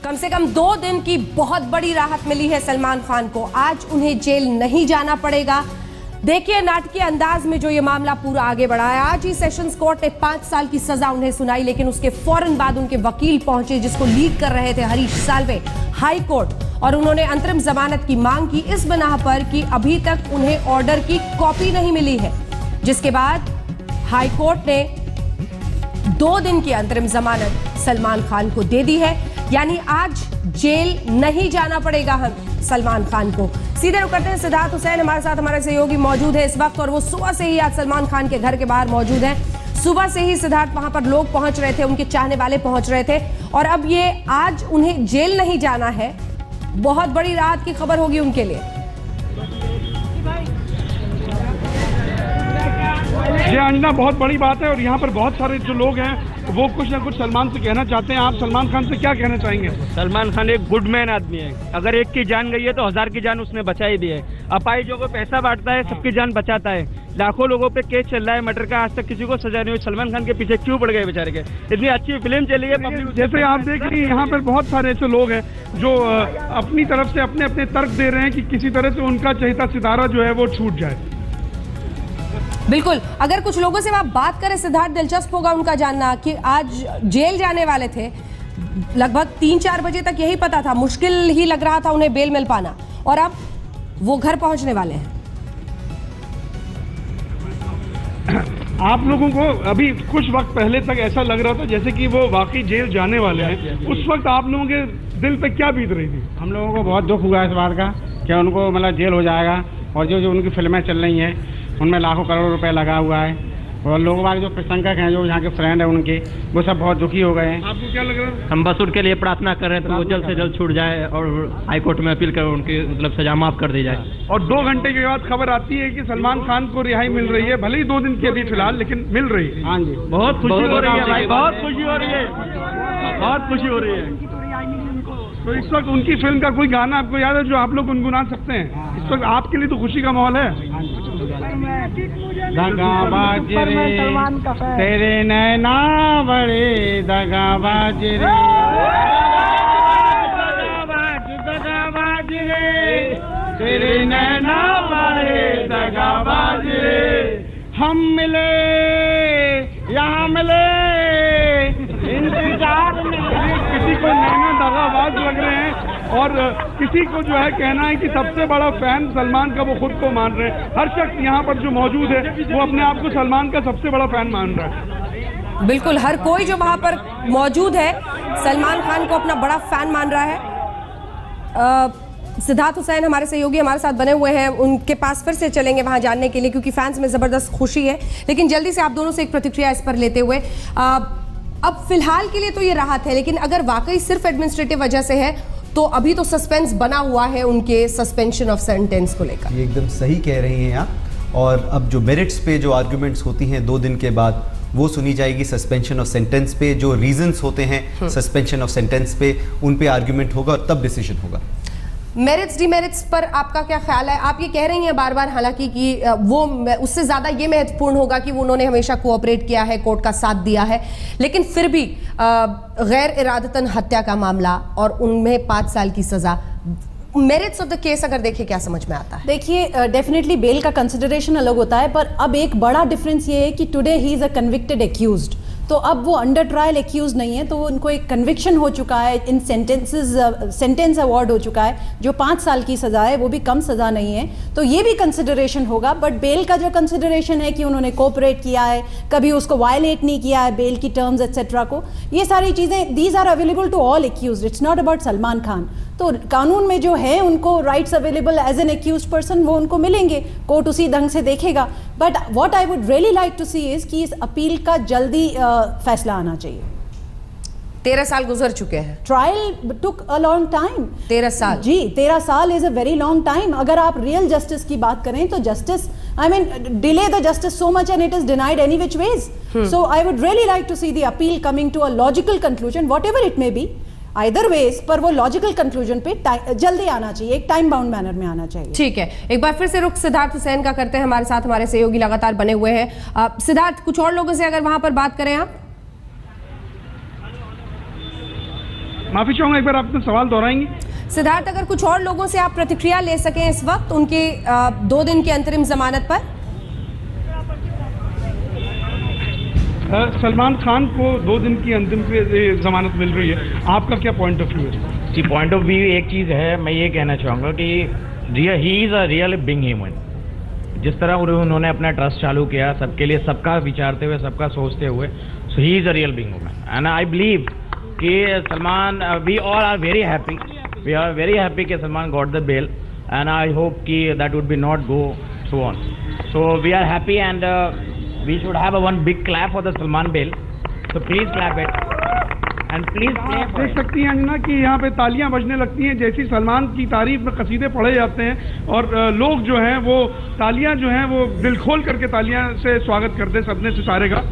कम से कम 2 दिन की बहुत बड़ी राहत मिली है सलमान खान को। आज उन्हें जेल नहीं जाना पड़ेगा। देखिए नाटकीय अंदाज में जो ये मामला पूरा आगे बढ़ा है। आज ही सेशंस कोर्ट ने 5 साल की सजा उन्हें सुनाई, लेकिन उसके फौरन बाद उनके वकील पहुंचे जिसको लीड कर रहे थे हरीश साल्वे हाई कोर्ट, और उन्होंने अंतरिम जमानत की मांग की इस बिना पर कि अभी तक उन्हें ऑर्डर की कॉपी नहीं मिली है, जिसके बाद हाई कोर्ट ने 2 दिन की अंतरिम जमानत सलमान खान को दे दी है। यानी आज जेल नहीं जाना पड़ेगा हम सलमान खान को। सीधे रुक करते हैं, सिद्धार्थ हुसैन हमारे साथ, हमारे सहयोगी मौजूद है इस वक्त, और वो सुबह से ही आज सलमान खान के घर के बाहर मौजूद हैं। सुबह से ही सिद्धार्थ वहां पर लोग पहुंच रहे थे, उनके चाहने वाले पहुंच रहे थे, और अब ये आज उन्हें जेल नहीं जाना है, बहुत बड़ी राहत की खबर होगी उनके लिए। ये अंजना बहुत बड़ी बात है, और यहाँ पर बहुत सारे जो लोग हैं वो कुछ ना कुछ सलमान से कहना चाहते हैं। आप सलमान खान से क्या कहना चाहेंगे? सलमान खान एक गुड मैन आदमी है। अगर एक की जान गई है तो 1000 की जान उसने बचाई दी है। अपाहिजों को पैसा बांटता है, सबकी जान बचाता है। लाखों लोगों पे केस चल रहा है मर्डर का, आज तक किसी को सजा नहीं हुई। सलमान खान के पीछे क्यों पड़ गए बेचारे के? इतनी अच्छी फिल्म चली है पब्लिक। जैसे आप देख रही हैं यहाँ पर बहुत सारे ऐसे लोग हैं जो अपनी तरफ से अपने अपने तर्क दे रहे हैं कि किसी तरह से उनका चहेता सितारा जो है वो छूट जाए। बिल्कुल, अगर कुछ लोगों से आप बात करें सिद्धार्थ, दिलचस्प होगा उनका जानना कि आज जेल जाने वाले थे, लगभग 3-4 बजे तक यही पता था, मुश्किल ही लग रहा था उन्हें बेल मिल पाना, और अब वो घर पहुंचने वाले हैं। आप लोगों को अभी कुछ वक्त पहले तक ऐसा लग रहा था जैसे कि वो वाकई जेल जाने वाले हैं। उस वक्त आप लोगों के दिल पे क्या बीत रही थी? हम लोगों को बहुत दुख हुआ इस बात का कि उनको मतलब जेल हो जाएगा, और जो उनकी फिल्में चल रही हैं उनमें लाखों करोड़ रुपए लगा हुआ है, और लोग बाग जो प्रशंसक हैं, जो यहाँ के फ्रेंड हैं उनके, वो सब बहुत दुखी हो गए हैं। आपको क्या लग रहा है? हम बस उनके लिए प्रार्थना कर रहे थे वो जल्द से जल्द छूट जाए और हाई कोर्ट में अपील कर उनकी मतलब सजा माफ कर दी जाए। और 2 घंटे के बाद खबर आती है कि सलमान खान को रिहाई मिल रही है, भले ही 2 दिन की अभी फिलहाल, लेकिन मिल रही है। हाँ जी, बहुत खुशी हो रही है भाई, बहुत खुशी हो रही है, बहुत खुशी हो रही है। तो इस वक्त उनकी फिल्म का कोई गाना आपको याद है जो आप लोग गुनगुना सकते हैं? इस वक्त आपके लिए तो खुशी का माहौल है। दगाबाज रे तेरे नैना बड़े दगाबाज रे, दगाबाज रे तेरे नैना बड़े दगाबाज रे। हम मिले यहाँ मिले इंतजार में। किसी को नैना दगाबाज लग रहे हैं, और किसी को जो है कहना है कि सबसे बड़ा फैन सलमान का वो खुद को मान रहे हैं। हर शख्स यहाँ पर जो मौजूद है वो अपने आप को सलमान का सबसे बड़ा फैन मान रहा है। बिल्कुल, हर कोई जो वहां पर मौजूद है सलमान खान को अपना बड़ा फैन मान रहा है। सिद्धार्थ हुसैन हमारे सहयोगी हमारे साथ बने हुए हैं, उनके पास फिर से चलेंगे वहां जानने के लिए, क्योंकि फैंस में जबरदस्त खुशी है। लेकिन जल्दी से आप दोनों से एक प्रतिक्रिया इस पर लेते हुए, अब फिलहाल के लिए तो ये राहत है, लेकिन अगर वाकई सिर्फ एडमिनिस्ट्रेटिव वजह से है तो अभी तो सस्पेंस बना हुआ है उनके सस्पेंशन ऑफ सेंटेंस को लेकर। ये एकदम सही कह रही हैं आप। और अब जो मेरिट्स पे जो आर्गुमेंट्स होती हैं 2 दिन के बाद, वो सुनी जाएगी। सस्पेंशन ऑफ सेंटेंस पे जो रीजंस होते हैं सस्पेंशन ऑफ सेंटेंस पे, उन पे आर्गुमेंट होगा और तब डिसीजन होगा। मेरिट्स डिमेरिट्स पर आपका क्या ख्याल है? आप ये कह रही हैं बार बार हालांकि कि वो उससे ज़्यादा ये महत्वपूर्ण होगा कि वो उन्होंने हमेशा कोऑपरेट किया है, कोर्ट का साथ दिया है, लेकिन फिर भी गैर इरादतन हत्या का मामला और उनमें 5 साल की सज़ा, मेरिट्स ऑफ द केस अगर देखें क्या समझ में आता है? देखिए, डेफिनेटली बेल का कंसिडरेशन अलग होता है, पर अब एक बड़ा डिफरेंस ये है कि today he is a convicted accused, तो अब वो अंडर ट्रायल एक्यूज नहीं है, तो उनको एक कन्विक्शन हो चुका है, इन सेंटेंस अवार्ड हो चुका है, जो 5 साल की सज़ा है वो भी कम सज़ा नहीं है, तो ये भी कंसिडरेशन होगा। बट बेल का जो कंसिडरेशन है कि उन्होंने कोऑपरेट किया है, कभी उसको वायलेट नहीं किया है बेल की टर्म्स एक्सेट्रा को, ये सारी चीज़ें these are available to all accused, it's not about Salman Khan. तो कानून में जो है उनको rights available as an accused person, वो उनको मिलेंगे, कोर्ट उसी ढंग से देखेगा। But what I would really like to see is कि इस अपील का जल्दी फैसला आना चाहिए। 13 साल गुजर चुके हैं, trial took a long time. 13 साल जी, 13 साल is a very long time. अगर आप रियल जस्टिस की बात करें तो justice, I mean delay the justice so much and it is denied any which ways. So I would really like to see the appeal coming to a logical conclusion, whatever it may be, either ways, पर वो logical conclusion पे जल्दी आना चाहिए, एक time bound manner में आना चाहिए। ठीक है, एक बार फिर से रुख सिद्धार्थ हुसैन का करते हैं, हमारे साथ हमारे सहयोगी लगातार बने हुए हैं। सिद्धार्थ, कुछ और लोगों से अगर वहां पर बात करें आप। माफी चाहूंगा, एक बार आप अपना सवाल दोहराएंगी? सिद्धार्थ, अगर कुछ और लोगों से आप प्रतिक्रिया ले सकें इस वक्त उनके 2 दिन की अंतरिम जमानत पर। सलमान खान को 2 दिन की अंतिम जमानत मिल रही है, आपका क्या पॉइंट ऑफ व्यू है? जी, पॉइंट ऑफ व्यू एक चीज़ है, मैं ये कहना चाहूँगा कि he is a real being human. जिस तरह उन्होंने अपना ट्रस्ट चालू किया सबके लिए, सबका विचारते हुए, सबका सोचते हुए, so he is a real being human and I believe कि Salman, we all are very happy, we are very happy कि Salman got the bail and I hope कि that would be not go through on. So we are happy and we should have a one big clap for the Salman bail. So please clap it and please play for देख it. सकती हैं अंजना कि यहाँ पे तालियां बजने लगती हैं जैसी सलमान की तारीफ में कसीदे पढ़े जाते हैं और लोग जो हैं वो तालियां जो हैं वो दिल खोल करके तालियां से स्वागत करते हैं सबने सितारे का।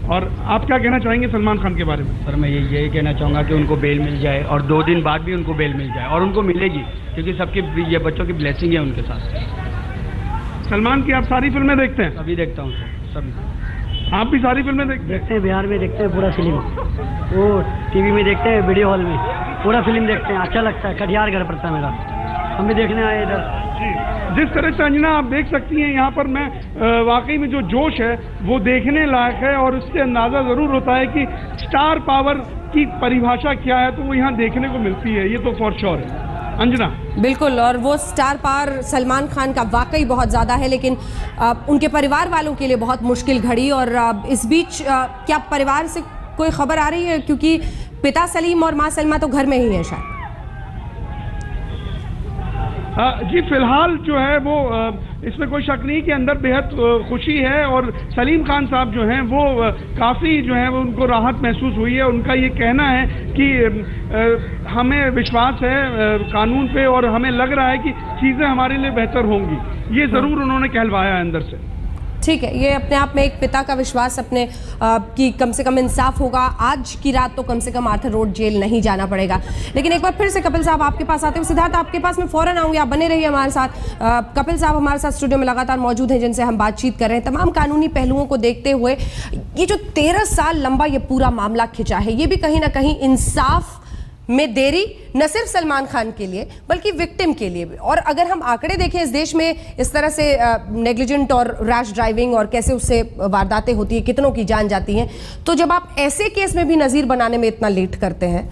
और आप क्या कहना चाहेंगे सलमान खान के बारे में? सर मैं यही कहना चाहूँगा कि उनको बेल मिल जाए और 2 दिन बाद भी उनको बेल मिल जाए और उनको मिलेगी क्योंकि सबकी ये बच्चों की ब्लेसिंग है उनके साथ। सलमान की आप सारी फिल्में देखते हैं? अभी देखता हूँ सर, सभी। आप भी सारी फिल्में देखते हैं? देखते हैं, बिहार में देखते हैं पूरा फिल्म, वो टीवी में देखते हैं, वीडियो हॉल में पूरा फिल्म देखते हैं, अच्छा लगता है। कटिहार घर पड़ता है मेरा, हम भी देखने आए इधर। जिस तरह से अंजना आप देख सकती हैं यहाँ पर, मैं वाकई में जो जोश है वो देखने लायक है और उससे अंदाज़ा ज़रूर होता है कि स्टार पावर की परिभाषा क्या है, तो वो यहाँ देखने को मिलती है, ये तो फॉर श्योर है। अंजना? बिल्कुल, और वो स्टार पावर सलमान खान का वाकई बहुत ज़्यादा है, लेकिन उनके परिवार वालों के लिए बहुत मुश्किल घड़ी। और इस बीच क्या परिवार से कोई खबर आ रही है, क्योंकि पिता सलीम और माँ सलमा तो घर में ही है शायद? जी फिलहाल जो है वो इसमें कोई शक नहीं कि अंदर बेहद खुशी है और सलीम खान साहब जो हैं वो काफ़ी जो है वो उनको राहत महसूस हुई है। उनका ये कहना है कि हमें विश्वास है कानून पे और हमें लग रहा है कि चीज़ें हमारे लिए बेहतर होंगी, ये ज़रूर उन्होंने कहलवाया अंदर से। ठीक है, ये अपने आप में एक पिता का विश्वास अपने कि कम से कम इंसाफ होगा, आज की रात तो कम से कम आर्थर रोड जेल नहीं जाना पड़ेगा। लेकिन एक बार फिर से कपिल साहब आपके पास आते हुए, सिद्धार्थ आपके पास मैं फौरन आऊंगी, आप बने रहिए हमारे साथ। कपिल साहब हमारे साथ स्टूडियो में लगातार मौजूद हैं, जिनसे हम बातचीत कर रहे हैं। तमाम कानूनी पहलुओं को देखते हुए ये जो 13 साल लंबा ये पूरा मामला खिंचा है, ये भी कहीं ना कहीं इंसाफ में देरी न सिर्फ सलमान खान के लिए बल्कि विक्टिम के लिए भी। और अगर हम आंकड़े देखें इस देश में, इस तरह से नेग्लिजेंट और रैश ड्राइविंग और कैसे उससे वारदातें होती है, कितनों की जान जाती हैं, तो जब आप ऐसे केस में भी नज़ीर बनाने में इतना लेट करते हैं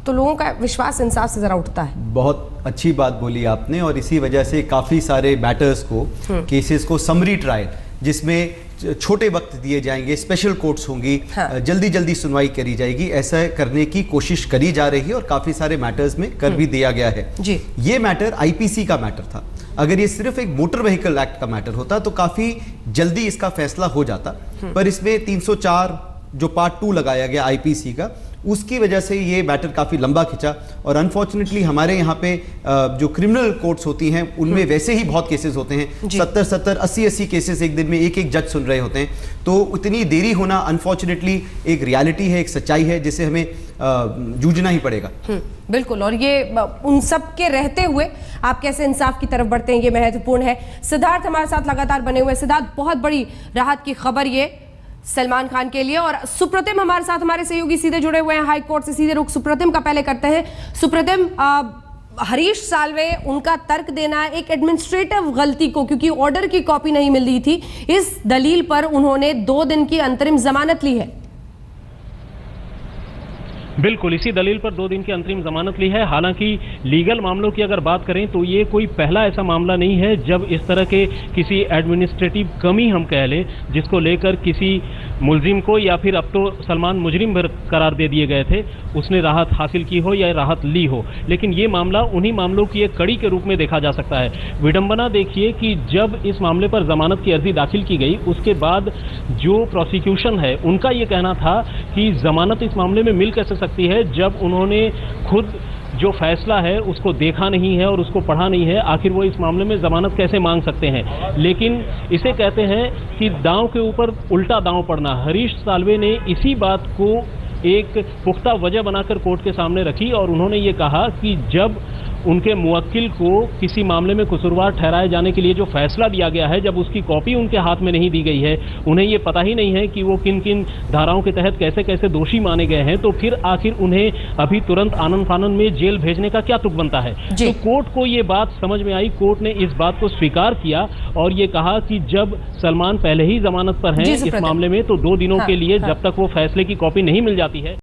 तो लोगों का विश्वास इंसाफ से ज़रा उठता है। बहुत अच्छी बात बोली आपने, और इसी वजह से काफ़ी सारे मैटर्स को, केसेस को समरी ट्रायल, जिसमें छोटे वक्त दिए जाएंगे, स्पेशल कोर्ट्स होंगी, जल्दी जल्दी सुनवाई करी जाएगी, ऐसा करने की कोशिश करी जा रही है और काफ़ी सारे मैटर्स में कर भी दिया गया है जी। ये मैटर आईपीसी का मैटर था। अगर ये सिर्फ एक मोटर व्हीकल एक्ट का मैटर होता तो काफ़ी जल्दी इसका फैसला हो जाता, पर इसमें 304 जो पार्ट 2 लगाया गया आईपीसी का, उसकी वजह से ये मैटर काफ़ी लंबा खिंचा। और अनफॉर्चुनेटली हमारे यहाँ पे जो क्रिमिनल कोर्ट्स होती हैं उनमें वैसे ही बहुत केसेस होते हैं, 70-70, 80-80 केसेस एक दिन में एक एक जज सुन रहे होते हैं, तो इतनी देरी होना अनफॉर्चुनेटली एक रियलिटी है, एक सच्चाई है जिसे हमें जूझना ही पड़ेगा। बिल्कुल, और ये उन सब के रहते हुए आप कैसे इंसाफ की तरफ बढ़ते हैं, ये महत्वपूर्ण है। सिद्धार्थ हमारे साथ लगातार बने हुए। सिद्धार्थ, बहुत बड़ी राहत की खबर ये सलमान खान के लिए। और सुप्रतिम हमारे साथ, हमारे सहयोगी सीधे जुड़े हुए हैं हाई कोर्ट से, सीधे रुख सुप्रतिम का पहले करते हैं। सुप्रतिम, हरीश साल्वे, उनका तर्क देना एक एडमिनिस्ट्रेटिव गलती को, क्योंकि ऑर्डर की कॉपी नहीं मिल रही थी, इस दलील पर उन्होंने 2 दिन की अंतरिम जमानत ली है। बिल्कुल, इसी दलील पर 2 दिन की अंतरिम जमानत ली है। हालांकि लीगल मामलों की अगर बात करें तो ये कोई पहला ऐसा मामला नहीं है जब इस तरह के किसी एडमिनिस्ट्रेटिव कमी हम कह लें, जिसको लेकर किसी मुलजिम को, या फिर अब तो सलमान मुजरिम भी करार दे दिए गए थे, उसने राहत हासिल की हो या राहत ली हो। लेकिन ये मामला उन्हीं मामलों की एक कड़ी के रूप में देखा जा सकता है। विडंबना देखिए कि जब इस मामले पर जमानत की अर्जी दाखिल की गई, उसके बाद जो प्रोसिक्यूशन है उनका ये कहना था कि जमानत इस मामले में मिल कैसे सकती है जब उन्होंने खुद जो फैसला है उसको देखा नहीं है और उसको पढ़ा नहीं है, आखिर वो इस मामले में जमानत कैसे मांग सकते हैं। लेकिन इसे कहते हैं कि दांव के ऊपर उल्टा दांव पड़ना। हरीश साल्वे ने इसी बात को एक पुख्ता वजह बनाकर कोर्ट के सामने रखी और उन्होंने ये कहा कि जब उनके मुवक्किल को किसी मामले में कसूरवार ठहराए जाने के लिए जो फैसला दिया गया है, जब उसकी कॉपी उनके हाथ में नहीं दी गई है, उन्हें ये पता ही नहीं है कि वो किन किन धाराओं के तहत कैसे कैसे दोषी माने गए हैं, तो फिर आखिर उन्हें अभी तुरंत आनन फानन में जेल भेजने का क्या तुक बनता है। तो कोर्ट को ये बात समझ में आई, कोर्ट ने इस बात को स्वीकार किया और ये कहा कि जब सलमान पहले ही जमानत पर हैं इस मामले में, तो 2 दिनों के लिए जब तक वो फैसले की कॉपी नहीं मिल जाती है